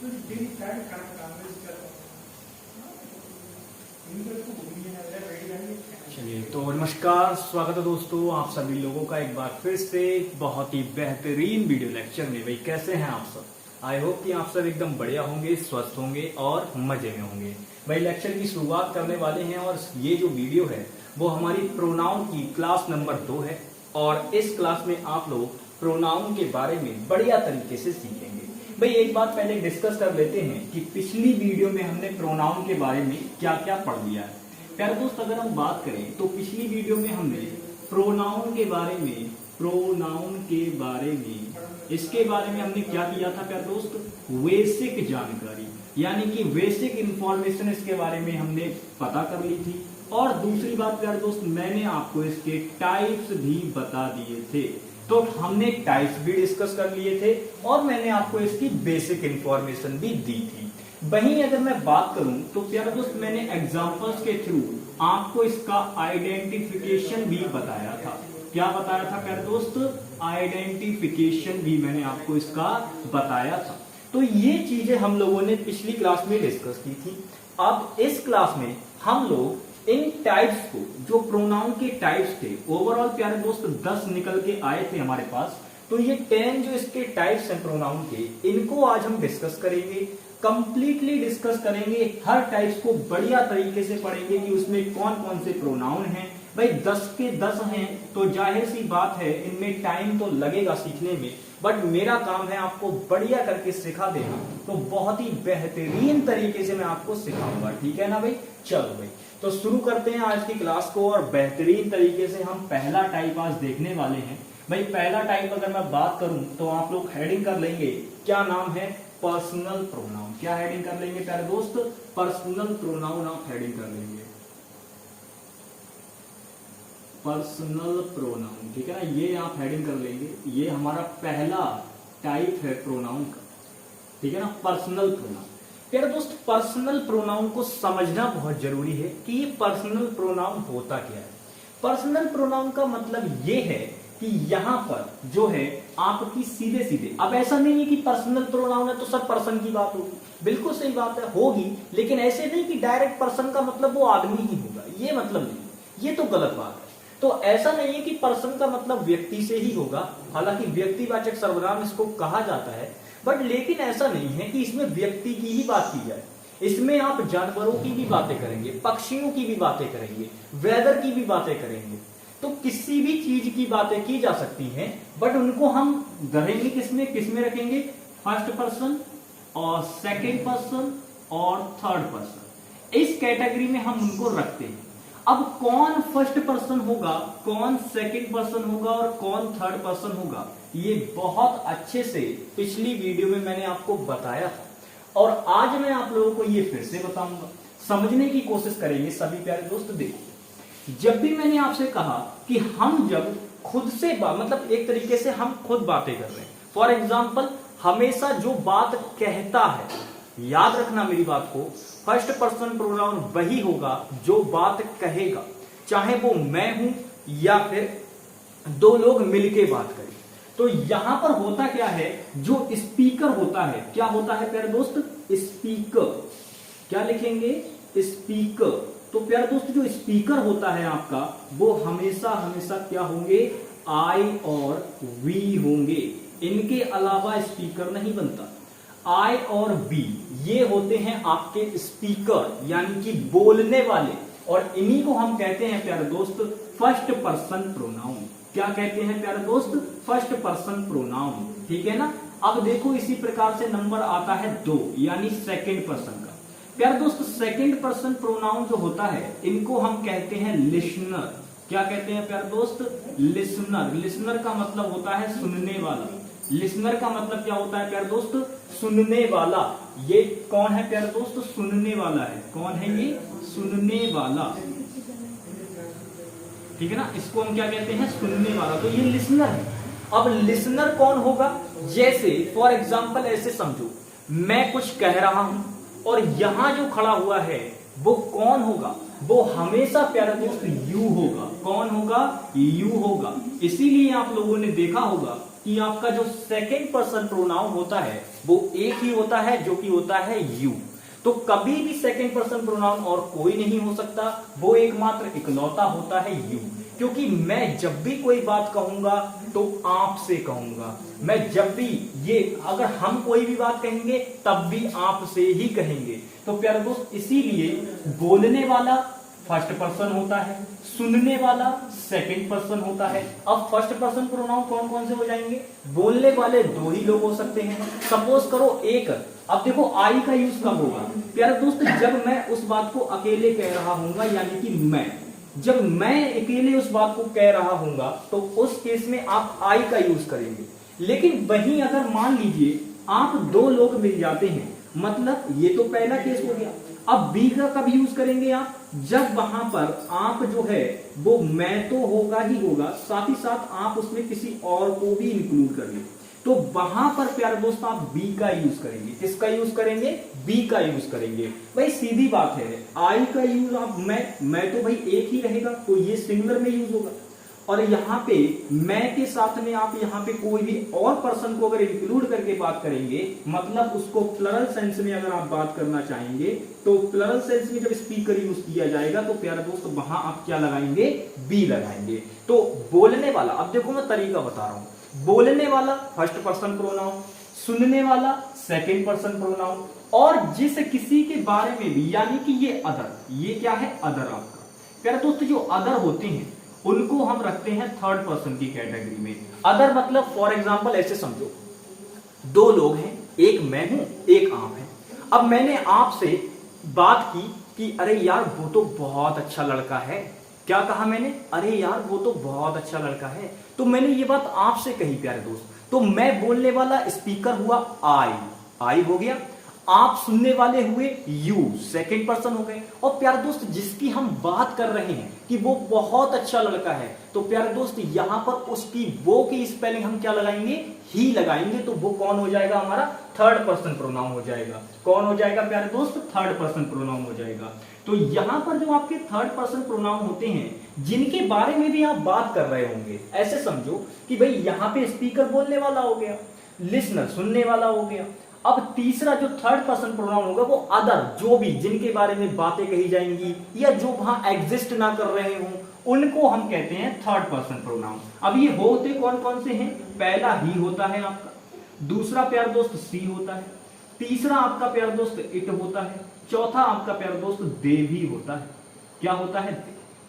चलिए तो नमस्कार, स्वागत है दोस्तों आप सभी लोगों का एक बार फिर से बहुत ही बेहतरीन वीडियो लेक्चर में। भाई कैसे हैं आप सब? आई होप कि आप सब एकदम बढ़िया होंगे, स्वस्थ होंगे और मजे में होंगे। भाई लेक्चर की शुरुआत करने वाले हैं और ये जो वीडियो है वो हमारी प्रोनाउन की क्लास नंबर 2 है और इस क्लास में आप लोग प्रोनाउन के बारे में बढ़िया तरीके से सीखेंगे। भाई एक बात पहले डिस्कस कर लेते हैं कि पिछली वीडियो में हमने प्रोनाउन के बारे में क्या क्या पढ़ लिया है। प्यारे दोस्त अगर हम बात करें तो पिछली वीडियो में हमने प्रोनाउन के बारे में इसके बारे में हमने क्या किया था प्यारे दोस्त? बेसिक जानकारी यानी कि बेसिक इंफॉर्मेशन इसके बारे में हमने पता कर ली थी। और दूसरी बात प्यारे दोस्त, मैंने आपको इसके टाइप्स भी बता दिए थे, तो हमने टाइप्स भी डिस्कस कर लिए थे और मैंने आपको इसकी बेसिक इंफॉर्मेशन भी दी थी। वहीं अगर मैं बात करूं तो प्यारे दोस्त मैंने एग्जांपल्स के थ्रू आपको इसका आइडेंटिफिकेशन भी बताया था। क्या बताया था प्यारे दोस्त? आइडेंटिफिकेशन भी मैंने आपको इसका बताया था। तो ये चीजें हम लोगों ने पिछली क्लास में डिस्कस की थी। अब इस क्लास में हम लोग इन टाइप्स को, जो प्रोनाउन के टाइप्स थे, ओवरऑल प्यारे दोस्त 10 निकल के आए थे हमारे पास, तो ये 10 जो इसके टाइप्स हैं प्रोनाउन के, इनको आज हम डिस्कस करेंगे, कंप्लीटली डिस्कस करेंगे। हर टाइप्स को बढ़िया तरीके से पढ़ेंगे कि उसमें कौन कौन से प्रोनाउन हैं। भाई 10 के 10 हैं तो जाहिर सी बात है इनमें टाइम तो लगेगा सीखने में, बट मेरा काम है आपको बढ़िया करके सिखा देना। तो बहुत ही बेहतरीन तरीके से मैं आपको सिखाऊंगा, ठीक है ना भाई? चलो भाई तो शुरू करते हैं आज की क्लास को और बेहतरीन तरीके से हम पहला टाइप आज देखने वाले हैं। भाई पहला टाइप अगर मैं बात करूं तो आप लोग हेडिंग कर लेंगे, क्या नाम है? Personal pronoun. क्या हेडिंग कर लेंगे प्यारे दोस्त? पर्सनल प्रोनाउन आप हेडिंग कर लेंगे, पर्सनल प्रोनाउन, ठीक है ना? ये आप हेडिंग कर लेंगे। ये हमारा पहला टाइप है प्रोनाउन का, ठीक है ना? Personal pronoun. प्यारे दोस्त पर्सनल प्रोनाउन को समझना बहुत जरूरी है कि ये पर्सनल प्रोनाउन होता क्या है। पर्सनल प्रोनाउन का मतलब ये है कि यहां पर जो है आपकी सीधे सीधे, अब ऐसा नहीं है कि पर्सनल प्रोनाउन है तो सब पर्सन की बात होगी, बिल्कुल सही बात है, होगी, लेकिन ऐसे नहीं कि डायरेक्ट पर्सन का मतलब वो आदमी ही होगा, ये मतलब नहीं, ये तो गलत बात है। तो ऐसा नहीं है कि पर्सन का मतलब व्यक्ति से ही होगा, हालांकि व्यक्तिवाचक सर्वनाम इसको कहा जाता है, बट लेकिन ऐसा नहीं है कि इसमें व्यक्ति की ही बात की जाए। इसमें आप जानवरों की भी बातें करेंगे, पक्षियों की भी बातें करेंगे, वेदर की भी बातें करेंगे, तो किसी भी चीज की बातें की जा सकती हैं, बट उनको हम करेंगे किसमें रखेंगे? फर्स्ट पर्सन और सेकंड पर्सन और थर्ड पर्सन, इस कैटेगरी में हम उनको रखते हैं। अब कौन फर्स्ट पर्सन होगा, कौन सेकंड पर्सन होगा और कौन थर्ड पर्सन होगा, ये बहुत अच्छे से पिछली वीडियो में मैंने आपको बताया था और आज मैं आप लोगों को ये फिर से बताऊंगा। समझने की कोशिश करेंगे सभी प्यारे दोस्त। देखो, जब भी मैंने आपसे कहा कि हम जब खुद से मतलब एक तरीके से हम खुद बातें कर रहे हैं, फॉर एग्जाम्पल हमेशा जो बात कहता है, याद रखना मेरी बात को, फर्स्ट पर्सन प्रोनाउन वही होगा जो बात कहेगा, चाहे वो मैं हूं या फिर दो लोग मिलके बात करें। तो यहां पर होता क्या है, जो स्पीकर होता है, क्या होता है प्यारे दोस्त? स्पीकर। क्या लिखेंगे? स्पीकर। तो प्यारे दोस्त जो स्पीकर होता है आपका, वो हमेशा हमेशा क्या होंगे? आई और वी होंगे, इनके अलावा स्पीकर नहीं बनता। आई और बी ये होते हैं आपके स्पीकर यानी कि बोलने वाले, और इन्हीं को हम कहते हैं प्यारे दोस्त फर्स्ट पर्सन प्रोनाउन। क्या कहते हैं प्यारे दोस्त? फर्स्ट पर्सन प्रोनाउन, ठीक है ना? अब देखो इसी प्रकार से नंबर आता है 2 यानी सेकंड पर्सन का। प्यारे दोस्त सेकंड पर्सन प्रोनाउन जो होता है इनको हम कहते हैं लिसनर। क्या कहते हैं प्यारे दोस्त? लिसनर। लिसनर का मतलब होता है सुनने वाला। लिसनर का मतलब क्या होता है प्यारे दोस्त? सुनने वाला। ये कौन है प्यारे दोस्त? सुनने वाला है। कौन है ये? सुनने वाला, ठीक है ना? इसको हम क्या कहते हैं? सुनने वाला। तो ये लिसनर है। अब लिसनर कौन होगा? जैसे फॉर एग्जाम्पल ऐसे समझो, मैं कुछ कह रहा हूं और यहां जो खड़ा हुआ है वो कौन होगा? वो हमेशा प्यारे दोस्त यू होगा। कौन होगा? यू होगा। इसीलिए आप लोगों ने देखा होगा कि आपका जो सेकंड पर्सन प्रोनाउन होता है वो एक ही होता है, जो कि होता है यू। तो कभी भी सेकंड पर्सन प्रोनाउन और कोई नहीं हो सकता, वो एकमात्र इकलौता होता है यू। क्योंकि मैं जब भी कोई बात कहूंगा तो आप से कहूंगा, मैं जब भी ये अगर हम कोई भी बात कहेंगे तब भी आप से ही कहेंगे। तो प्यारे दोस्त इसीलिए बोलने वाला फर्स्ट पर्सन होता है, सुनने वाला सेकंड पर्सन होता है। अब फर्स्ट पर्सन प्रोनाउन कौन कौन से हो जाएंगे? बोलने वाले दो ही लोग हो सकते हैं। सपोज करो एक, अब देखो आई का यूज कब होगा प्यारे दोस्त? जब मैं उस बात को अकेले कह रहा हूंगा, यानी कि जब मैं अकेले उस बात को कह रहा हूंगा तो उस केस में आप आई का यूज करेंगे। लेकिन वहीं अगर मान लीजिए आप दो लोग मिल जाते हैं, मतलब ये तो पहला केस हो गया। अब बी का कब यूज करेंगे आप? जब वहां पर आप जो है वो मैं तो होगा ही होगा, साथ ही साथ आप उसमें किसी और को भी इंक्लूड कर लें, तो वहां पर प्यारे दोस्त आप बी का यूज करेंगे। किसका यूज करेंगे? बी का यूज करेंगे। भाई सीधी बात है, आई का यूज आप मैं तो भाई एक ही रहेगा, तो ये सिंगुलर में यूज होगा। और यहाँ पे मैं के साथ में आप यहाँ पे कोई भी और पर्सन को अगर इंक्लूड करके बात करेंगे, मतलब उसको प्लरल सेंस में अगर आप बात करना चाहेंगे, तो प्लरल सेंस में जब स्पीकर यूज किया जाएगा तो प्यारे दोस्त वहां आप क्या लगाएंगे? बी लगाएंगे। तो बोलने वाला, अब देखो मैं तरीका बता रहा हूं, बोलने वाला फर्स्ट पर्सन प्रोनाउन, सुनने वाला सेकंड पर्सन प्रोनाउन, और जिस किसी के बारे में भी, यानी कि ये अदर, ये क्या है? अदर आपका। प्यारे दोस्त जो अदर होते हैं उनको हम रखते हैं थर्ड पर्सन की कैटेगरी में। अदर मतलब फॉर एग्जांपल ऐसे समझो, दो लोग हैं, एक मैं हूं एक आप हैं। अब मैंने आपसे बात की कि अरे यार वो तो बहुत अच्छा लड़का है। क्या कहा मैंने? अरे यार वो तो बहुत अच्छा लड़का है। तो मैंने ये बात आपसे कही प्यारे दोस्त, तो मैं बोलने वाला स्पीकर हुआ आई हो गया, आप सुनने वाले हुए यू, सेकंड पर्सन हो गए। और प्यारे दोस्त जिसकी हम बात कर रहे हैं कि वो बहुत अच्छा लड़का है, तो प्यारे दोस्त यहां पर उसकी वो की स्पेलिंग हम क्या लगाएंगे? ही लगाएंगे। तो वो कौन हो जाएगा? हमारा थर्ड पर्सन प्रोनाउन हो जाएगा। कौन हो जाएगा प्यारे दोस्त? थर्ड पर्सन प्रोनाउन हो जाएगा। तो यहां पर जो आपके थर्ड पर्सन प्रोनाउन होते हैं जिनके बारे में भी आप बात कर रहे होंगे, ऐसे समझो कि भाई यहां पे स्पीकर बोलने वाला हो गया, लिसनर सुनने वाला हो गया। अब तीसरा जो थर्ड पर्सन प्रोनाउन होगा वो अदर, जो भी जिनके बारे में बातें कही जाएंगी या जो वहां एग्जिस्ट ना कर रहे हों, उनको हम कहते हैं थर्ड पर्सन प्रोनाउन। अब ये होते कौन कौन से हैं? पहला ही होता है आपका, दूसरा प्यार दोस्त सी होता है, तीसरा आपका प्यार दोस्त इट होता है, चौथा आपका प्यार दोस्त दे भी होता है। क्या होता है?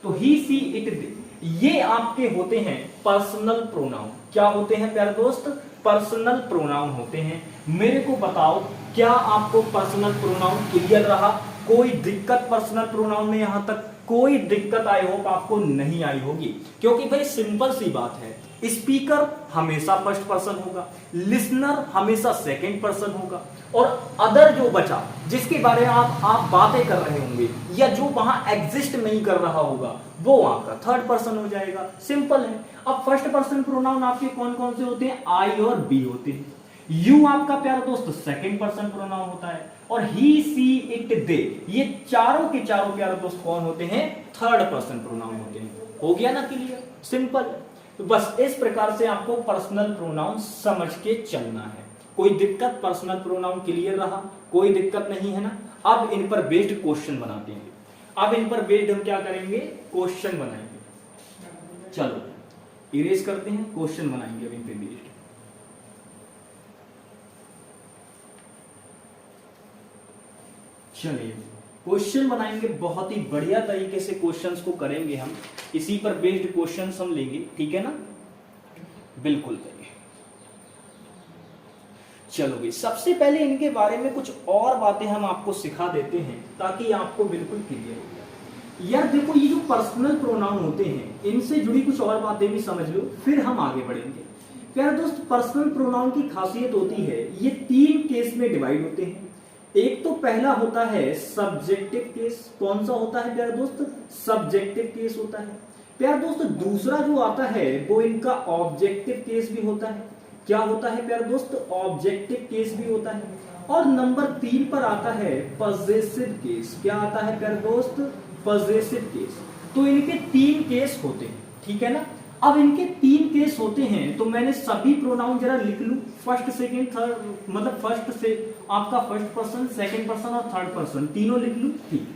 तो ही सी इट दे, ये आपके होते हैं पर्सनल प्रोनाउन। क्या होते हैं प्यारे दोस्त? पर्सनल प्रोनाउन होते हैं। मेरे को बताओ, क्या आपको पर्सनल प्रोनाउन क्लियर रहा? कोई दिक्कत पर्सनल प्रोनाउन में? यहां तक कोई दिक्कत आई होप आपको नहीं आई होगी, क्योंकि भाई सिंपल सी बात है, स्पीकर हमेशा फर्स्ट पर्सन होगा, लिसनर हमेशा सेकंड पर्सन होगा, और अदर जो बचा जिसके बारे में आप बातें कर रहे होंगे या जो वहां एग्जिस्ट नहीं कर रहा होगा, वो आपका थर्ड पर्सन हो जाएगा। सिंपल है। अब फर्स्ट पर्सन प्रोनाउन आपके कौन कौन से होते हैं? आई और बी होते हैं। यू आपका प्यारा दोस्त सेकंड पर्सन प्रोनाउन होता है, और ही सी इट दे, ये चारों के चारों प्यारे दोस्त कौन होते हैं? थर्ड पर्सन प्रोनाउन होते हैं। हो गया ना क्लियर? सिंपल। तो बस इस प्रकार से आपको पर्सनल प्रोनाउन समझ के चलना है। कोई दिक्कत? पर्सनल प्रोनाउन क्लियर रहा? कोई दिक्कत नहीं है ना? अब इन पर बेस्ड क्वेश्चन बनाते हैं। अब इन पर बेस्ड हम क्या करेंगे? क्वेश्चन बनाएंगे। चलो इरेज करते हैं, क्वेश्चन बनाएंगे अब इन पे बेस्ड। चलिए क्वेश्चन बनाएंगे, बहुत ही बढ़िया तरीके से क्वेश्चंस को करेंगे हम, इसी पर बेस्ड क्वेश्चंस हम लेंगे, ठीक है ना? बिल्कुल करेंगे। चलो भाई, सबसे पहले इनके बारे में कुछ और बातें हम आपको सिखा देते हैं ताकि आपको बिल्कुल क्लियर हो जाए। यार देखो, ये जो पर्सनल प्रोनाउन होते हैं इनसे जुड़ी कुछ और बातें भी समझ लो, फिर हम आगे बढ़ेंगे। प्यारे दोस्त, पर्सनल प्रोनाउन की खासियत होती है, ये तीन केस में डिवाइड होते हैं। एक तो पहला होता है सब्जेक्टिव केस। कौन सा होता है प्यारे दोस्त? सब्जेक्टिव केस होता है। प्यारे दोस्त, दूसरा जो आता है वो इनका ऑब्जेक्टिव केस भी होता है। क्या होता है प्यारे दोस्त? ऑब्जेक्टिव केस भी होता है। और नंबर 3 पर आता है पजेसिव केस। क्या आता है प्यारे दोस्त? Possessive case. तो इनके 3 केस होते हैं, ठीक है ना। अब इनके 3 केस होते हैं तो मैंने सभी प्रोनाउन जरा लिख लूं, फर्स्ट सेकंड थर्ड, मतलब फर्स्ट से आपका फर्स्ट पर्सन, सेकंड पर्सन और थर्ड पर्सन तीनों लिख लूं। ठीक,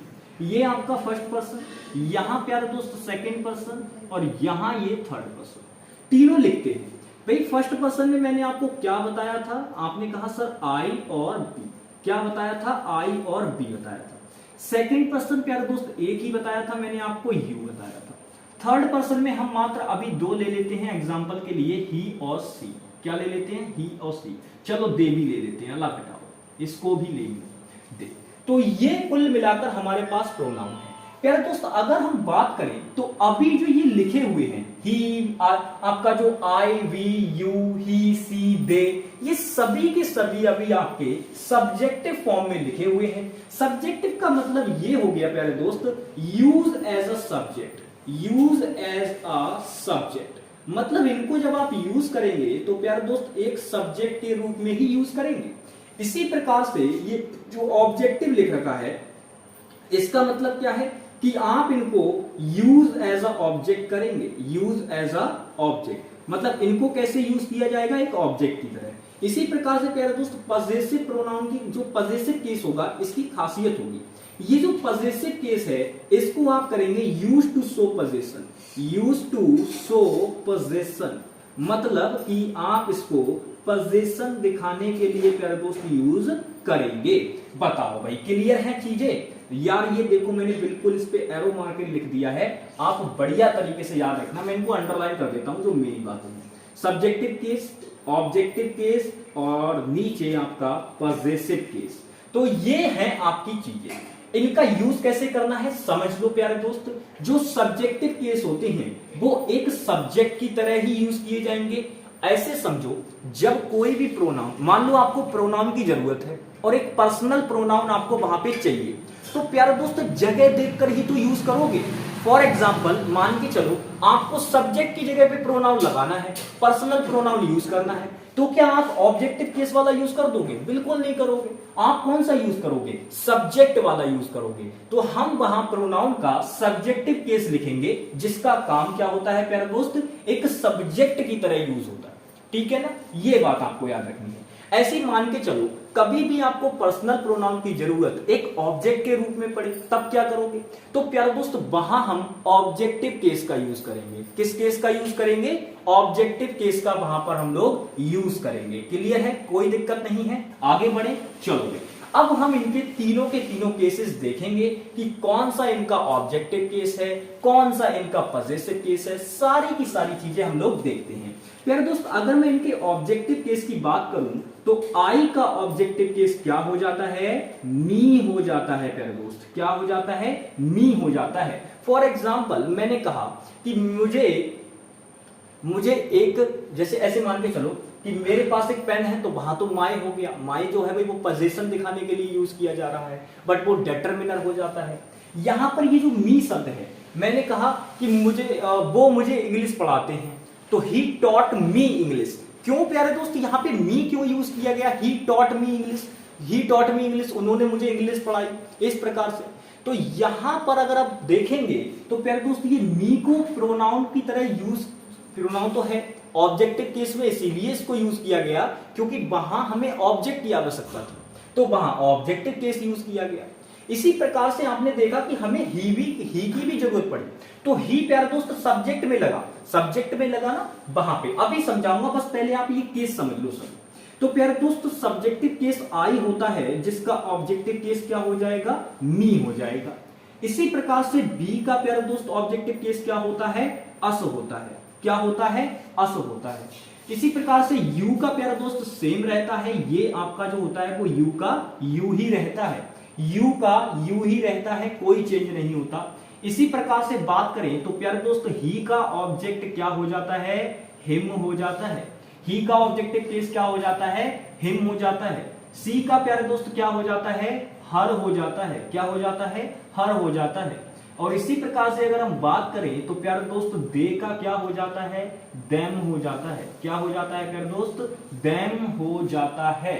ये आपका फर्स्ट पर्सन, यहां प्यारे दोस्त सेकंड पर्सन और यहां ये थर्ड पर्सन, तीनों लिखते हैं। भाई फर्स्ट पर्सन में मैंने आपको क्या बताया था, आपने कहा सर आई और बी, क्या बताया था, आई और बी बताया था। सेकंड पर्सन प्यारे दोस्त एक ही बताया था मैंने आपको, यू बताया था। थर्ड पर्सन में हम मात्र अभी 2 ले लेते हैं एग्जांपल के लिए, ही और सी। क्या ले लेते हैं, ही और सी। चलो दे भी ले लेते हैं, अल्लाह हटाओ, इसको भी लेंगे दे। तो ये कुल मिलाकर हमारे पास प्रोनाउन है। प्यारे दोस्त अगर हम बात करें तो अभी जो ये लिखे हुए हैं, ही आपका जो आई वी यू ही सी दे, ये सभी के सभी अभी आपके सब्जेक्टिव फॉर्म में लिखे हुए हैं। सब्जेक्टिव का मतलब ये हो गया प्यारे दोस्त, use as a subject, use as a subject, मतलब इनको जब आप यूज करेंगे तो प्यारे दोस्त एक सब्जेक्ट के रूप में ही यूज करेंगे। इसी प्रकार से ये जो ऑब्जेक्टिव लिख रखा है, इसका मतलब क्या है कि आप इनको यूज एज अ ऑब्जेक्ट करेंगे, यूज एज अ ऑब्जेक्ट, मतलब इनको कैसे यूज किया जाएगा, एक ऑब्जेक्ट की तरह। इसी प्रकार से प्यारे दोस्त पजेसिव प्रोनाउन की जो पजेसिव केस होगा, इसकी खासियत होगी, ये जो पजेसिव केस है इसको आप करेंगे use to show possession, use to show possession, मतलब कि आप इसको पोजेशन दिखाने के लिए प्यारे दोस्त यूज करेंगे। बताओ भाई क्लियर है चीजें यार। ये देखो मैंने बिल्कुल इस पे एरो मार के लिख दिया है, आप बढ़िया तरीके से याद रखना, मैं इनको अंडरलाइन कर देता हूं जो मेरी बात है। सब्जेक्टिव केस, ऑब्जेक्टिव केस और नीचे आपका पजेसिव केस। तो ये है आपकी चीजें, इनका यूज कैसे करना है समझ लो प्यारे दोस्त। जो सब्जेक्टिव केस होते हैं वो एक सब्जेक्ट की तरह ही यूज किए जाएंगे। ऐसे समझो जब कोई भी प्रोनाउन, मान लो आपको प्रोनाउन की जरूरत है और एक पर्सनल प्रोनाउन आपको वहां पे चाहिए, तो प्यारे दोस्त जगह देखकर ही तो यूज करोगे। फॉर एग्जाम्पल मान के चलो आपको सब्जेक्ट की जगह पे प्रोनाउन लगाना है, पर्सनल प्रोनाउन यूज करना है, तो क्या आप ऑब्जेक्टिव केस वाला यूज कर दोगे? बिल्कुल नहीं करोगे। आप कौन सा यूज करोगे? सब्जेक्ट वाला यूज करोगे। तो हम वहां प्रोनाउन का सब्जेक्टिव केस लिखेंगे, जिसका काम क्या होता है प्यारे दोस्त, एक सब्जेक्ट की तरह यूज होता है। ठीक है ना, ये बात आपको याद रखनी है। ऐसे मान के चलो कभी भी आपको पर्सनल प्रोनाउन की जरूरत एक ऑब्जेक्ट के रूप में पड़े, तब क्या करोगे? तो प्यारे दोस्त वहां हम ऑब्जेक्टिव केस का यूज करेंगे। किस केस का यूज करेंगे? ऑब्जेक्टिव केस का वहां पर हम लोग यूज करेंगे। क्लियर है, कोई दिक्कत नहीं है, आगे बढ़े चलो। अब हम इनके तीनों के तीनों केसेस देखेंगे कि कौन सा इनका ऑब्जेक्टिव केस है, कौन सा इनका पजेसिव केस है, सारी की सारी चीजें हम लोग देखते हैं। प्यारे दोस्त अगर मैं इनके ऑब्जेक्टिव केस की बात करूं तो आई का ऑब्जेक्टिव केस क्या हो जाता है? मी हो जाता है। प्यारे दोस्त क्या हो जाता है? मी हो जाता है। फॉर एग्जाम्पल मैंने कहा कि मुझे एक, जैसे ऐसे मान के चलो कि मेरे पास एक पेन है, तो वहां तो माई हो गया। माई जो है भाई वो पोजीशन दिखाने के लिए यूज किया जा रहा है, बट वो डिटरमिनर हो जाता है। यहां पर ये जो मी शब्द है, मैंने कहा कि वो मुझे इंग्लिश पढ़ाते हैं, तो ही टॉट मी इंग्लिश। क्यों प्यारे दोस्त यहाँ पे मी क्यों यूज किया गया? He taught me English, he taught me English, उन्होंने मुझे इंग्लिश पढ़ाई, इस प्रकार से। तो यहां पर अगर आप देखेंगे तो प्यारे दोस्त ये मी को प्रोनाउन की तरह यूज, प्रोनाउन तो है ऑब्जेक्टिव केस में, इसीलिए इसको यूज किया गया क्योंकि वहां हमें ऑब्जेक्ट की आवश्यकता थी, तो वहां ऑब्जेक्टिव केस यूज किया गया। इसी प्रकार से आपने देखा कि हमें ही की भी जरूरत पड़ी, तो ही प्यारे दोस्त सब्जेक्ट में लगा ना वहां पे। अभी समझाऊंगा, बस पहले आप ये केस समझ लो सब। तो प्यारे दोस्त सब्जेक्टिव केस आई होता है, जिसका ऑब्जेक्टिव केस क्या हो जाएगा? मी हो जाएगा। इसी प्रकार से बी का प्यारे दोस्त ऑब्जेक्टिव केस क्या होता है? अस होता है। क्या होता है? अस होता है। इसी प्रकार से यू का प्यारा दोस्त सेम रहता है, ये आपका जो होता है वो यू का यू ही रहता है, यू का यू ही रहता है, कोई चेंज नहीं होता। इसी प्रकार से बात करें तो प्यारे दोस्त ही का ऑब्जेक्ट क्या हो जाता है? हिम हो जाता है। ही का ऑब्जेक्टिव केस क्या हो जाता है? हिम हो जाता है। सी का प्यारे दोस्त क्या हो जाता है? हर हो जाता है। क्या हो जाता है? हर हो जाता है। और इसी प्रकार से अगर हम बात करें तो प्यारे दोस्त दे का क्या हो जाता है? देम हो जाता है। क्या हो जाता है प्यारे दोस्त? देम हो जाता है।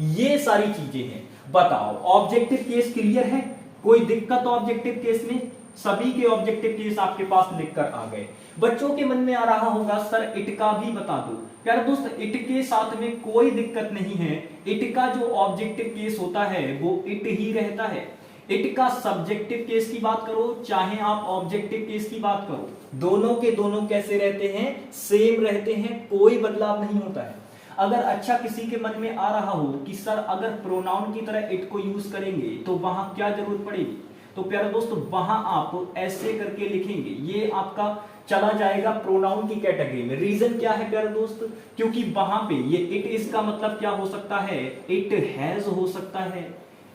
ये सारी चीजें हैं। बताओ ऑब्जेक्टिव केस क्लियर है? कोई दिक्कत ऑब्जेक्टिव केस में? सभी के ऑब्जेक्टिव केस आपके पास लिखकर आ गए। बच्चों के मन में आ रहा होगा सर इट का भी बता दो। प्यारे दोस्त इट के साथ में कोई दिक्कत नहीं है। इट का जो ऑब्जेक्टिव केस होता है वो इट ही रहता है। इट का सब्जेक्टिव केस की बात करो चाहे आप ऑब्जेक्टिव केस की बात करो, दोनों के दोनों कैसे रहते हैं, सेम रहते हैं, कोई बदलाव नहीं होता है। अगर अच्छा किसी के मन में आ रहा हो कि सर अगर प्रोनाउन की तरह इट को यूज करेंगे तो वहां क्या जरूरत पड़ेगी, तो प्यारे दोस्तों वहां आप ऐसे करके लिखेंगे, ये आपका चला जाएगा प्रोनाउन की कैटेगरी में। रीजन क्या है प्यारे दोस्त, क्योंकि वहां पे ये इट इज का मतलब क्या हो सकता है, इट हैज हो सकता है,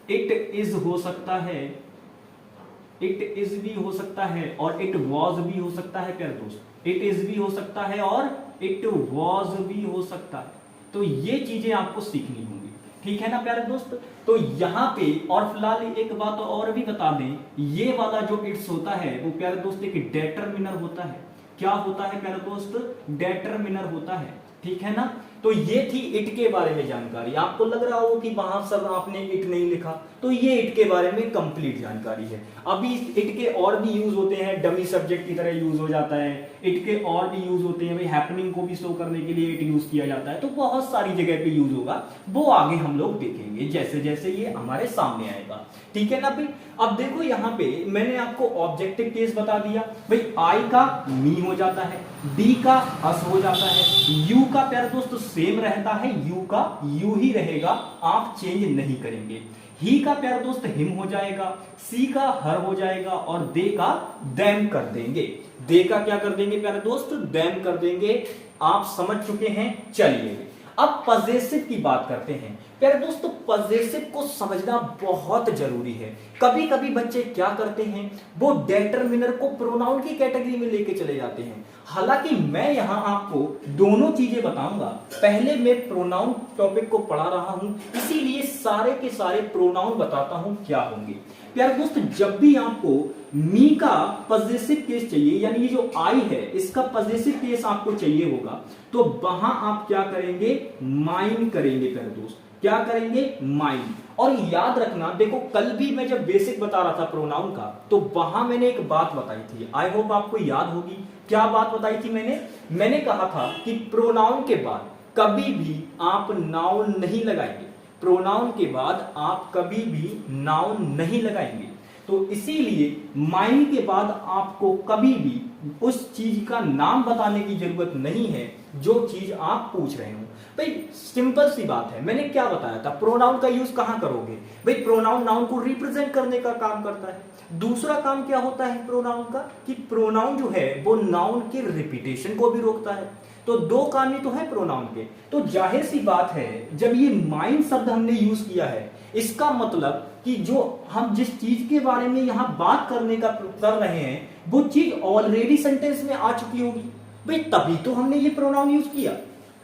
इट इज हो सकता है, इट इज भी हो सकता है और इट वॉज भी हो सकता है। प्यारे दोस्त इट इज भी हो सकता है और इट वॉज भी हो सकता है। तो ये चीजें आपको सीखनी होंगी, ठीक है ना प्यारे दोस्त। तो यहां पे और फिलहाल एक बात और भी बता दें, ये वाला जो इट्स होता है वो प्यारे दोस्त एक डेटरमिनर होता है। क्या होता है प्यारे दोस्त, डेटरमिनर होता है, ठीक है ना। तो ये थी इट के बारे में जानकारी। आपको लग रहा हो कि वहां सब आपने इट नहीं लिखा, तो ये इट के बारे में कंप्लीट जानकारी है। अभी इट के और भी यूज होते हैं, डमी सब्जेक्ट की तरह यूज हो जाता है। इट के और भी यूज होते हैं, भाई हैपनिंग को भी शो करने के लिए इट यूज किया जाता है। तो बहुत सारी जगह पे यूज होगा, वो आगे हम लोग देखेंगे जैसे जैसे ये हमारे सामने आएगा, ठीक है ना भाई। अब देखो यहाँ पे मैंने आपको ऑब्जेक्टिव केस बता दिया, भाई आई का मी हो जाता है, बी का अस हो जाता है, यू का प्यारे दोस्त सेम रहता है, यू का यू ही रहेगा, आप चेंज नहीं करेंगे। ही का प्यारे दोस्त हिम हो जाएगा, सी का हर हो जाएगा और दे का देम कर देंगे। दे का क्या कर देंगे प्यारे दोस्त, देम कर देंगे। आप समझ चुके हैं। चलिए अब पजेसिव की बात करते हैं। प्यारे दोस्तों पजेसिव को समझना बहुत जरूरी है। कभी कभी बच्चे क्या करते हैं, वो डेटरमिनर को प्रोनाउन की कैटेगरी में लेके चले जाते हैं। हालांकि मैं यहां आपको दोनों चीजें बताऊंगा। पहले मैं प्रोनाउन टॉपिक को पढ़ा रहा हूं, इसीलिए सारे के सारे प्रोनाउन बताता हूं क्या होंगे। प्यारे दोस्त जब भी आपको मी का पजेसिव केस चाहिए, यानी ये जो आई है इसका पजेसिव केस आपको चाहिए होगा, तो वहां आप क्या करेंगे, माइन करेंगे। प्यारे दोस्त क्या करेंगे, माइन। और याद रखना, देखो कल भी मैं जब बेसिक बता रहा था प्रोनाउन का, तो वहां मैंने एक बात बताई थी, आई होप आपको याद होगी। क्या बात बताई थी मैंने कहा था कि प्रोनाउन के बाद कभी भी आप नाउन नहीं लगाएंगे। प्रोनाउन के बाद आप कभी भी नाउन नहीं लगाएंगे। तो इसीलिए माइन के बाद आपको कभी भी उस चीज का नाम बताने की जरूरत नहीं है जो चीज आप पूछ रहे हो। भाई सिंपल सी बात है, मैंने क्या बताया था, प्रोनाउन का यूज कहां करोगे, भाई प्रोनाउन नाउन को रिप्रेजेंट करने का काम करता है। दूसरा काम क्या होता है प्रोनाउन का, कि प्रोनाउन जो है वो नाउन के रिपीटेशन को भी रोकता है। तो दो काम ही तो है प्रोनाउन के। तो जाहिर सी बात है जब ये माइन शब्द हमने यूज किया है, इसका मतलब कि जो हम जिस चीज के बारे में यहां बात करने का कर रहे हैं वो चीज ऑलरेडी सेंटेंस में आ चुकी होगी, भाई तभी तो हमने ये प्रोनाउन यूज किया,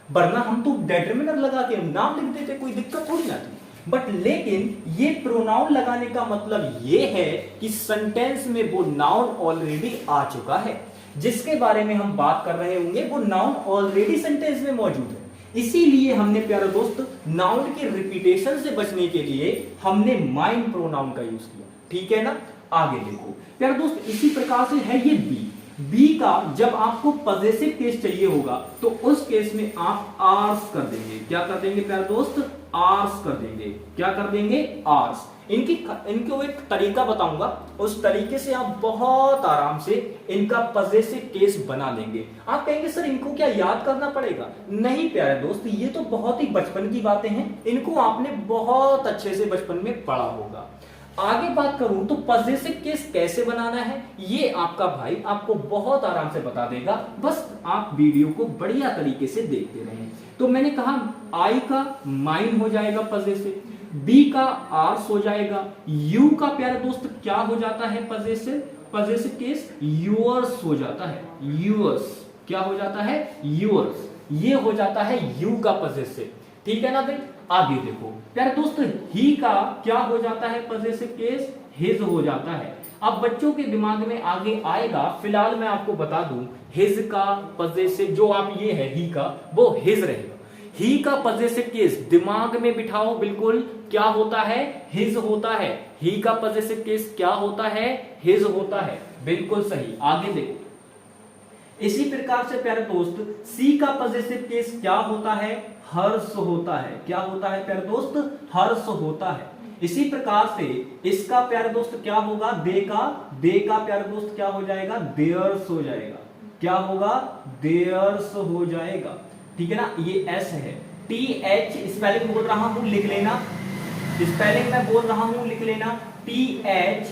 वरना हम तो डेटरमिनर लगा के नाम लिख देते, कोई दिक्कत थोड़ी ना थी। बट लेकिन ये प्रोनाउन लगाने का मतलब ये है कि सेंटेंस में वो नाउन ऑलरेडी आ चुका है, जिसके बारे में हम बात कर रहे होंगे वो नाउन ऑलरेडी सेंटेंस में मौजूद है। इसीलिए हमने प्यारे दोस्त नाउन के रिपीटेशन से बचने के लिए हमने माइन प्रोनाउन का यूज किया, ठीक है ना। आगे देखो प्यारे दोस्त, इसी प्रकार से है ये बी का जब आपको पजेसिव केस चाहिए होगा तो उस केस में आप आर्स कर देंगे। क्या कर देंगे प्यारे दोस्त, आर्स कर देंगे। क्या कर देंगे, आर्स। इनको एक तरीका बताऊंगा, उस तरीके से आप बहुत आराम से इनका पजेसिव केस बना लेंगे। आप कहेंगे सर इनको क्या याद करना पड़ेगा, नहीं प्यारे दोस्त, ये तो बहुत ही बचपन की बातें हैं, इनको आपने बहुत अच्छे से बचपन में पढ़ा होगा। आगे बात करूं तो पजेसिव केस कैसे बनाना है ये आपका भाई आपको बहुत आराम से बता देगा, बस आप वीडियो को बढ़िया तरीके से देखते रहें। तो मैंने कहा आई का माइन हो जाएगा पजेसिव, बी का आर्स हो जाएगा, यू का प्यारे दोस्त क्या हो जाता है पजेसिव केस, यूअर्स हो जाता है। यूअर्स क्या हो जाता है, यूअर्स, ये हो जाता है यू का पजेसिव, ठीक है ना भाई। आगे देखो प्यारे दोस्त, ही का क्या हो जाता है पजेसिव केस, हिज हो जाता है। अब बच्चों के दिमाग में आगे आएगा, फिलहाल मैं आपको बता दूं हिज का पजेसिव जो आप ये है ही का, वो हिज रहेगा। ही का पजेसिव केस दिमाग में बिठाओ बिल्कुल, क्या होता है, हिज होता है। ही का पजेसिव केस क्या होता है, हिज होता है, बिल्कुल सही। आगे देखो, इसी प्रकार से प्यारे दोस्त सी का पॉजिटिव केस क्या होता है, हर्ष होता है। क्या होता है प्यारे दोस्त, हर्ष होता है। इसी प्रकार से इसका प्यारे दोस्त क्या होगा, दे का प्यारे दोस्त क्या हो जाएगा, देयर्स हो जाएगा। क्या होगा, देयर्स हो जाएगा, ठीक है ना। ये एस है, टी एच स्पेलिंग बोल रहा हूं, लिख लेना, स्पेलिंग मैं बोल रहा हूं, लिख लेना, THEIRS,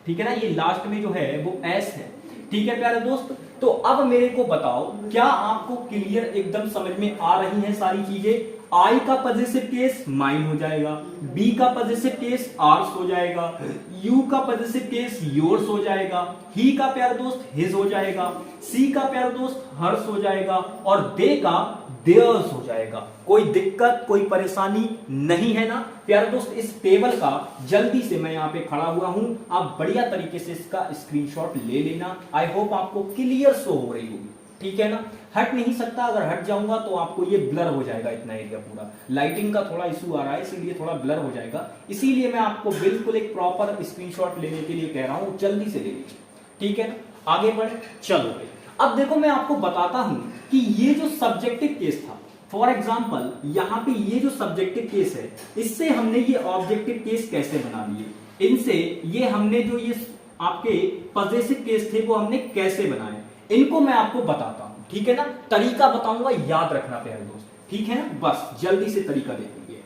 ठीक है ना। ये लास्ट में जो है वो एस है, ठीक है प्यारे दोस्त। तो अब मेरे को बताओ, क्या आपको क्लियर एकदम समझ में आ रही हैं सारी चीजें। आई का पॉजिटिव केस माइन हो जाएगा, बी का पॉजिटिव केस आर्स हो जाएगा, यू का पॉजिटिव केस योर्स हो जाएगा, ही का प्यारे दोस्त हिज हो जाएगा, सी का प्यारे दोस्त हर्ष हो जाएगा, और दे का देयर्स हो जाएगा। कोई दिक्कत, कोई परेशानी नहीं है ना प्यारे दोस्त। इस टेबल का जल्दी से मैं यहाँ पे खड़ा हुआ हूं, आप बढ़िया तरीके से इसका स्क्रीनशॉट ले लेना। आई होप आपको क्लियर शो हो रही होगी, ठीक है ना। हट नहीं सकता, अगर हट जाऊंगा तो आपको ये ब्लर हो जाएगा, इतना एरिया पूरा। लाइटिंग का थोड़ा इशू आ रहा है, इसीलिए थोड़ा ब्लर हो जाएगा। इसीलिए मैं आपको बिल्कुल एक प्रॉपर स्क्रीनशॉट लेने के लिए कह रहा हूं, जल्दी से ले लीजिए, ठीक है ना। आगे बढ़े, चलो अब देखो मैं आपको बताता हूं कि ये जो सब्जेक्टिव केस था, फॉर एग्जाम्पल यहां पे ये जो सब्जेक्टिव केस है, इससे हमने ये ऑब्जेक्टिव केस कैसे बना लिए, इनसे ये हमने जो ये आपके पॉजिटिव केस थे वो हमने कैसे बनाए, इनको मैं आपको बताता हूं, ठीक है ना। तरीका बताऊंगा, याद रखना प्यारे दोस्त, ठीक है ना। बस जल्दी से तरीका देखेंगे,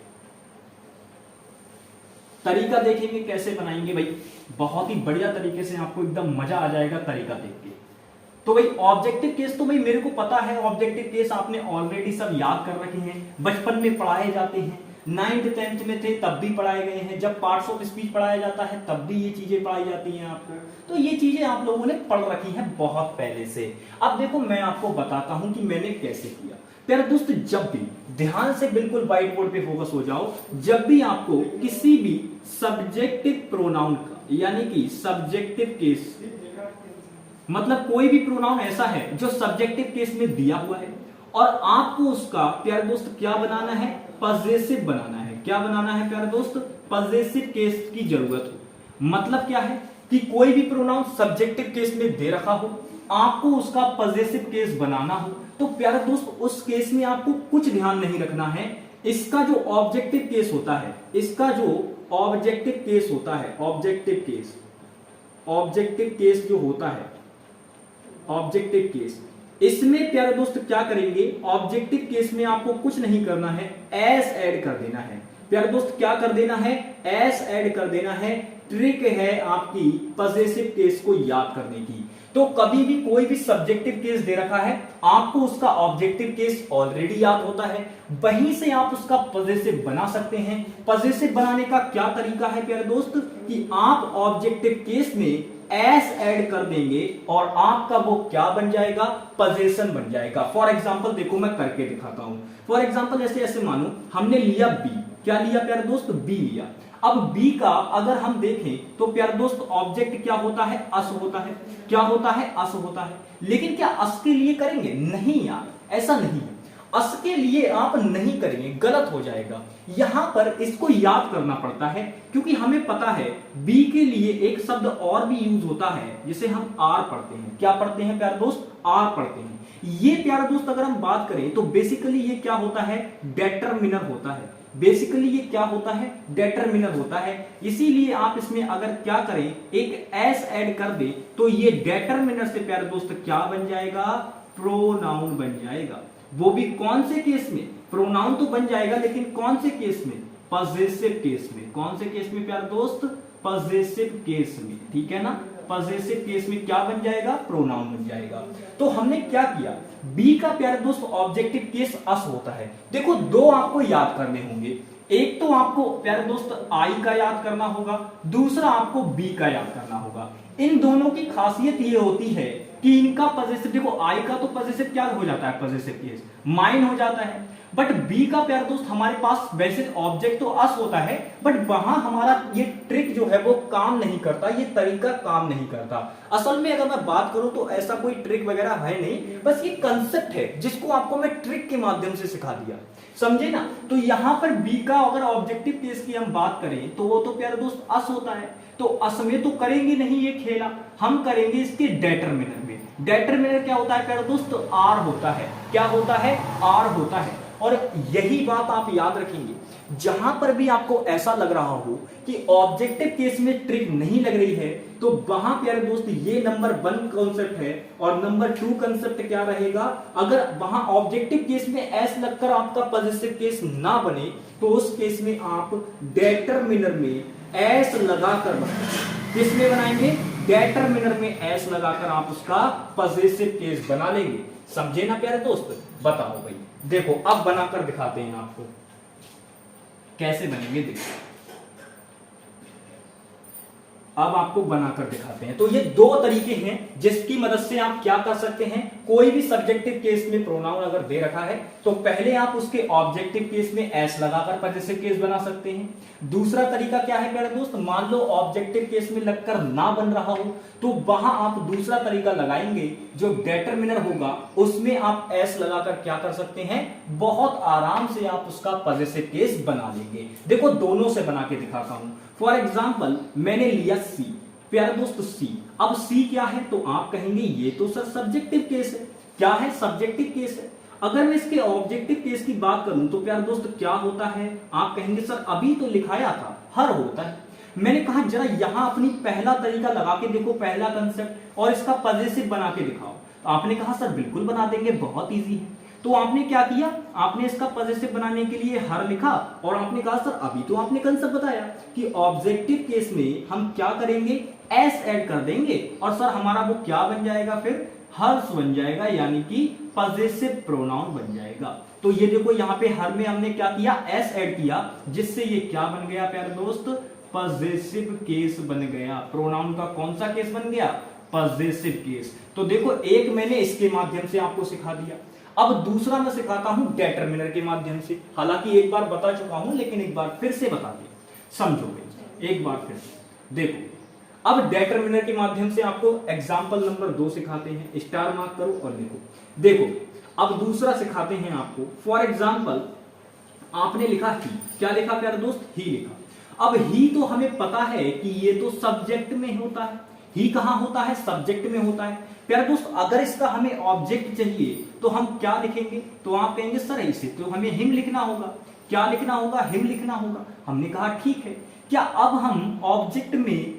तरीका देखेंगे कैसे बनाएंगे भाई, बहुत ही बढ़िया तरीके से, आपको एकदम मजा आ जाएगा तरीका देख के। तो भाई ऑब्जेक्टिव केस तो भाई मेरे को पता है, ऑब्जेक्टिव केस आपने ऑलरेडी सब याद कर रखे हैं, बचपन में पढ़ाए जाते हैं, 9th 10th में थे तब भी पढ़ाए गए हैं, जब पार्ट्स ऑफ स्पीच पढ़ाया जाता है तब भी ये चीजें पढ़ाई जाती हैं आपको। तो ये चीजें आप लोगों ने पढ़ रखी हैं बहुत पहले से। अब देखो मैं आपको बताता हूं कि मैंने कैसे किया। प्यारे दोस्त, जब भी ध्यान से बिल्कुल व्हाइट बोर्ड पे फोकस हो जाओ, जब भी आपको किसी भी सब्जेक्टिव प्रोनाउन का, यानी कि सब्जेक्टिव केस, मतलब कोई भी प्रोनाउन ऐसा है जो सब्जेक्टिव केस में दिया हुआ है और आपको उसका प्यारे दोस्त क्या बनाना है, पॉजिटिव बनाना है। क्या बनाना है प्यारे दोस्त, पॉजिटिव केस की जरूरत हो। मतलब क्या है कि कोई भी प्रोनाउन सब्जेक्टिव केस में दे रखा हो, आपको उसका पॉजिटिव केस बनाना हो, तो प्यारे दोस्त उस केस में आपको कुछ ध्यान नहीं रखना है। इसका जो ऑब्जेक्टिव केस होता है, इसका जो ऑब्जेक्टिव केस होता है, ऑब्जेक्टिव केस जो होता है, ऑब्जेक्टिव केस, इसमें प्यारे दोस्त क्या करेंगे, ऑब्जेक्टिव केस में आपको कुछ नहीं करना है, एस ऐड कर देना है। प्यारे दोस्त क्या कर देना है, एस ऐड कर देना है। ट्रिक है आपकी पॉजिटिव केस को याद करने की। तो कभी भी कोई भी सब्जेक्टिव केस दे रखा है, आपको उसका ऑब्जेक्टिव केस ऑलरेडी याद होता है, वहीं से आप उसका पॉजिटिव बना सकते हैं। पॉजिटिव बनाने का क्या तरीका है प्यारे दोस्त, कि आप ऑब्जेक्टिव केस में एस ऐड कर देंगे और आपका वो क्या बन जाएगा, पोजीशन बन जाएगा। फॉर एग्जाम्पल देखो मैं करके दिखाता हूं। फॉर एग्जाम्पल ऐसे मानो हमने लिया बी, क्या लिया प्यारे दोस्त, बी लिया। अब बी का अगर हम देखें तो प्यारे दोस्त ऑब्जेक्ट क्या होता है, अस होता है। क्या होता है, अस होता है। लेकिन क्या अस के लिए करेंगे, नहीं यार, ऐसा नहीं है। अस के लिए आप नहीं करेंगे, गलत हो जाएगा। यहां पर इसको याद करना पड़ता है, क्योंकि हमें पता है बी के लिए एक शब्द और भी यूज होता है, जिसे हम आर पढ़ते हैं। क्या पढ़ते हैं प्यारे दोस्त, आर पढ़ते हैं। ये प्यारे दोस्त अगर हम बात करें तो बेसिकली ये क्या होता है, डेटरमिनर होता है। बेसिकली ये क्या होता है, डेटरमिनर होता है। इसीलिए आप इसमें अगर क्या करें, एक एस ऐड कर दे तो ये डेटरमिनर से प्यारे दोस्त क्या बन जाएगा, प्रोनाउन बन जाएगा। वो भी कौन से केस में, प्रोनाउन तो बन जाएगा, लेकिन कौन से केस में, पॉजिटिव केस में। कौन से केस में प्यारे दोस्त, पॉजिटिव केस में, ठीक है ना। पॉजिटिव केस में क्या बन जाएगा, प्रोनाउन बन जाएगा। तो हमने क्या किया, बी का प्यारे दोस्त ऑब्जेक्टिव केस अस होता है। देखो दो आपको याद करने होंगे, एक तो आपको प्यारे दोस्त आई का याद करना होगा, दूसरा आपको बी का याद करना होगा। इन दोनों की खासियत ये होती है कि इनका पॉजिटिव, देखो आई का तो पॉजिटिव क्या हो जाता है, पॉजिटिव केस माइन हो जाता है, बट बी का प्यारे दोस्त हमारे पास वैसे ऑब्जेक्ट तो अस होता है, बट वहां हमारा ये ट्रिक जो है वो काम नहीं करता, ये तरीका काम नहीं करता। असल में अगर मैं बात करूं तो ऐसा कोई ट्रिक वगैरह है नहीं, बस ये कंसेप्ट है जिसको आपको मैं ट्रिक के माध्यम से सिखा दिया, समझे ना। तो यहां पर बी का अगर ऑब्जेक्टिव केस की हम बात करें तो वो तो प्यारे दोस्त अस होता है। तो अस में तो करेंगे नहीं ये खेला, हम करेंगे इसके डेटरमिनर में। डेटरमिनर क्या होता है प्यारे दोस्त? आर होता है। क्या होता है? आर होता है। और यही बात आप याद रखेंगे, जहां पर भी आपको ऐसा लग रहा हो कि ऑब्जेक्टिव केस में ट्रिक नहीं लग रही है, तो वहां प्यारे दोस्त ये नंबर 1 कॉन्सेप्ट है और नंबर 2 कॉन्सेप्ट क्या रहेगा? अगर वहां ऑब्जेक्टिव केस में एस लगकर आपका पॉजिटिव केस ना बने, तो उस केस में आप डेटरमिनर में एस लगाकर बनाएंगे। किस में बनाएंगे? डेटरमिनर में एस लगाकर आप उसका पॉजिटिव केस बना लेंगे। समझे ना प्यारे दोस्त? बताओ भाई, देखो अब बनाकर दिखाते हैं आपको कैसे बनेंगे। देखो अब आपको बनाकर दिखाते हैं। तो ये दो तरीके हैं जिसकी मदद से आप क्या कर सकते हैं, कोई भी सब्जेक्टिव केस में प्रोनाउन अगर दे रखा है तो पहले आप उसके ऑब्जेक्टिव केस में एस लगाकर पॉजिटिव केस बना सकते हैं। दूसरा तरीका क्या है प्यारे दोस्त? मान लो ऑब्जेक्टिव केस में लगकर ना बन रहा हो, तो वहां आप दूसरा तरीका लगाएंगे, जो डेटरमिनर होगा उसमें आप एस लगाकर क्या कर सकते हैं, बहुत आराम से आप उसका पॉजिटिव केस बना लेंगे। देखो दोनों से बना के दिखाता हूं। फॉर एग्जाम्पल मैंने लिया सी, प्यारे दोस्त सी। अब सी क्या है? तो आप कहेंगे ये तो सर सब्जेक्टिव केस है। क्या है? सब्जेक्टिव केस है। अगर मैं इसके ऑब्जेक्टिव केस की बात करूं तो प्यारे दोस्त क्या होता है? आप कहेंगे सर अभी तो लिखाया था हर होता है। मैंने कहा जरा यहां अपनी पहला तरीका लगा के देखो, पहला कंसेप्ट, और इसका पॉजिटिव बना के दिखाओ। तो आपने कहा सर बिल्कुल बना देंगे, बहुत इजी है। तो आपने क्या किया? आपने इसका पॉजिटिव बनाने के लिए हर लिखा और आपने कहा सर अभी तो आपने कंसेप्ट बताया कि ऑब्जेक्टिव केस में हम क्या करेंगे, एस ऐड कर देंगे और सर हमारा वो क्या बन जाएगा, फिर हर्ष बन जाएगा, यानी कि पॉजिटिव प्रोनाउन बन जाएगा। तो ये देखो यहाँ पे हर में हमने क्या किया, एस ऐड किया, जिससे ये क्या बन गया प्यारे दोस्त, पॉजिटिव केस बन गया। प्रोनाउन का कौन सा केस बन गया? Positive case. तो देखो एक मैंने इसके माध्यम से आपको सिखा दिया, अब दूसरा मैं सिखाता हूं डेटरमिनर के माध्यम से। हालांकि एक बार बता चुका हूं लेकिन एक बार फिर से बता दिया, समझोगे एक बार फिर से। देखो अब डेटरमिनर के माध्यम से आपको एग्जांपल नंबर 2 सिखाते हैं, स्टार मार्क करो और लिखो। देखो अब दूसरा सिखाते हैं आपको। फॉर एग्जांपल आपने लिखा ही, क्या लिखा प्यारे दोस्त? ही लिखा। अब ही तो हमें पता है कि ये तो सब्जेक्ट में होता है। ही कहां होता है? सब्जेक्ट में होता है। प्यारे दोस्त अगर इसका हमें ऑब्जेक्ट चाहिए तो हम क्या लिखेंगे? तो आप कहेंगे सर इसे तो हमें हिम लिखना होगा। क्या लिखना होगा? हिम लिखना होगा। हमने कहा ठीक है, क्या अब हम ऑब्जेक्ट में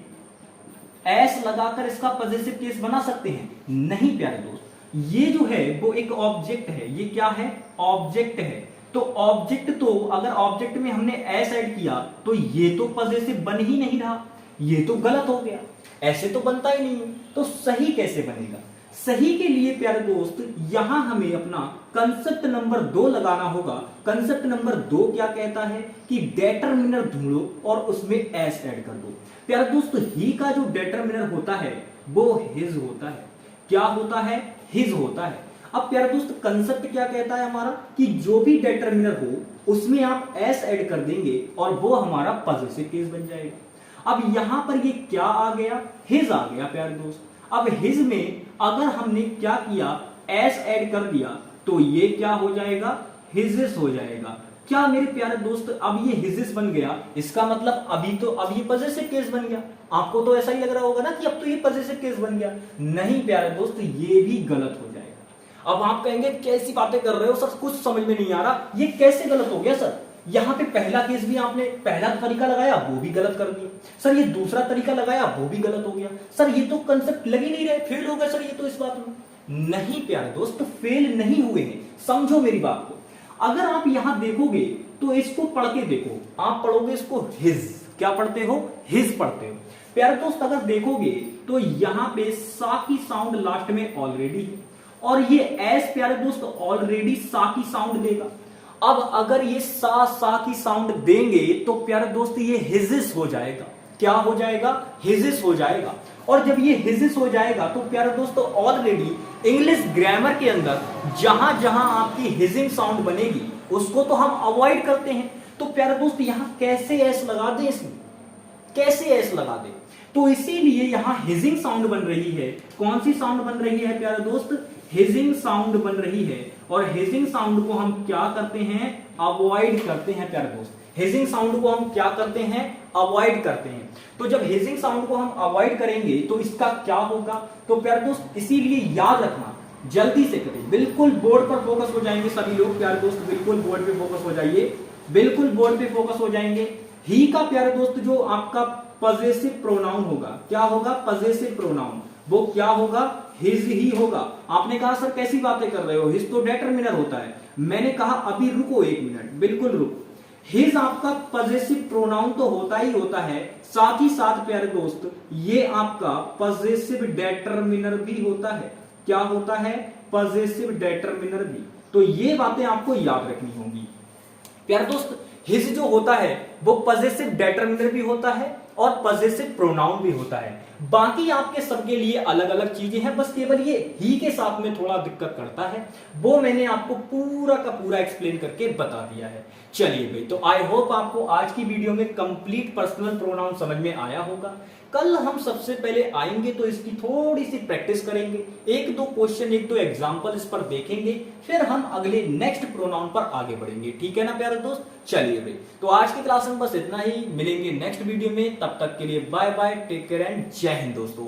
एस लगाकर इसका पॉजिटिव केस बना सकते हैं? नहीं प्यारे दोस्त, ये जो है वो एक ऑब्जेक्ट है। ये क्या है? ऑब्जेक्ट है। तो ऑब्जेक्ट, तो अगर ऑब्जेक्ट में हमने एस ऐड किया तो ये तो पॉजिटिव बन ही नहीं रहा, ये तो गलत हो गया, ऐसे तो बनता ही नहीं। तो सही कैसे बनेगा? सही के लिए प्यारे दोस्त यहां हमें अपना कंसेप्ट नंबर 2 लगाना होगा। कंसेप्ट नंबर 2 क्या कहता है कि डेटरमिनर ढूंढो और उसमें एस ऐड कर दो। प्यारे दोस्त ही का जो डेटरमिनर होता है वो हिज होता है। क्या होता है? हिज होता है। अब प्यारे दोस्त कंसेप्ट क्या कहता है हमारा कि जो भी डेटरमिनर हो उसमें आप एस ऐड कर देंगे और वो हमारा पॉजिटिव केस बन जाएगा। अब यहां पर ये क्या आ गया? हिज आ गया प्यारे दोस्त। अब हिज में अगर हमने क्या किया, एस ऐड कर दिया, तो ये क्या हो जाएगा? हिजिस हो जाएगा। क्या मेरे प्यारे दोस्त अब ये हिजिस बन गया, इसका मतलब अभी तो अब ये पॉजिटिव केस बन गया। आपको तो ऐसा ही लग रहा होगा ना कि अब तो ये पॉजिटिव केस बन गया। नहीं प्यारे दोस्त, ये भी गलत हो जाएगा। अब आप कहेंगे कैसी बातें कर रहे हो सर, कुछ समझ में नहीं आ रहा, ये कैसे गलत हो गया सर? यहां पे पहला केस भी आपने पहला तरीका लगाया वो भी गलत कर दिया सर, ये दूसरा तरीका लगाया वो भी गलत हो गया सर, ये तो कंसेप्ट लग ही नहीं रहे, फेल हो गए सर ये तो इस बात में। नहीं प्यारे दोस्त, फेल नहीं हुए हैं, समझो मेरी बात को। अगर आप यहां देखोगे तो इसको पढ़ के देखो, आप पढ़ोगे इसको हिज, क्या पढ़ते हो? हिज पढ़ते हो। प्यारे दोस्त अगर देखोगे तो यहां पे सा की साउंड लास्ट में ऑलरेडी है और ये एस प्यारे दोस्त ऑलरेडी सा की साउंड देगा। अब अगर ये सा की साउंड देंगे तो प्यारे दोस्त ये हिजिस हो जाएगा। क्या हो जाएगा? हिजिस हो जाएगा। और जब ये हिजिस हो जाएगा तो प्यारे दोस्तों ऑलरेडी इंग्लिश ग्रामर के अंदर जहां जहां आपकी हिजिंग साउंड बनेगी उसको तो हम अवॉइड करते हैं। तो प्यारे दोस्त यहां कैसे एस लगा दें, इसमें कैसे एस लगा दें? तो इसीलिए यहां हिजिंग साउंड बन रही है। कौन सी साउंड बन रही है प्यारे दोस्त? हिजिंग साउंड बन रही है। और हिजिंग साउंड को हम क्या करते हैं? अवॉइड करते हैं प्यारे दोस्त। हिजिंग साउंड को हम क्या करते हैं? अवॉइड करते हैं। तो जब हिजिंग साउंड को हम अवॉइड करेंगे तो इसका क्या होगा? तो प्यारे दोस्त इसीलिए याद रखना, जल्दी से करें, बिल्कुल बोर्ड पर फोकस हो जाएंगे सभी लोग प्यारे दोस्त, बिल्कुल बोर्ड पे फोकस हो जाइए, बिल्कुल बोर्ड पे फोकस हो जाएंगे। ही का प्यारे दोस्त जो आपका पजेसिव प्रोनाउन होगा, क्या होगा? पजेसिव प्रोनाउन, वो क्या होगा? हिज ही होगा। आपने कहा सर कैसी बातें कर रहे हो, हिज तो डेटरमिनर होता है। मैंने कहा अभी रुको 1 मिनट, बिल्कुल रुको। हिज आपका पजेसिव प्रोनाउन तो होता ही होता है, साथ ही साथ प्यारे दोस्त ये आपका पजेसिव डेटरमिनर भी होता है। क्या होता है? पजेसिव डेटरमिनर भी। तो ये बातें आपको याद रखनी होंगी प्यारे दोस्त। हिज जो होता है वो पजेसिव डेटरमिनर भी होता है और पजेसिव प्रोनाउन भी होता है। बाकी आपके सबके लिए अलग अलग चीजें हैं, बस केवल ये ही के साथ में थोड़ा दिक्कत करता है, वो मैंने आपको पूरा का पूरा एक्सप्लेन करके बता दिया है। चलिए भाई, तो आई होप आपको आज की वीडियो में कंप्लीट पर्सनल प्रोनाउन समझ में आया होगा। कल हम सबसे पहले आएंगे तो इसकी थोड़ी सी प्रैक्टिस करेंगे, 1-2 क्वेश्चन, 1-2 एग्जांपल इस पर देखेंगे, फिर हम अगले नेक्स्ट प्रोनाउन पर आगे बढ़ेंगे। ठीक है ना प्यारे दोस्त? चलिए भाई, तो आज की क्लास में बस इतना ही, मिलेंगे नेक्स्ट वीडियो में, तब तक के लिए bye bye, take care and जय हिंद दोस्तों।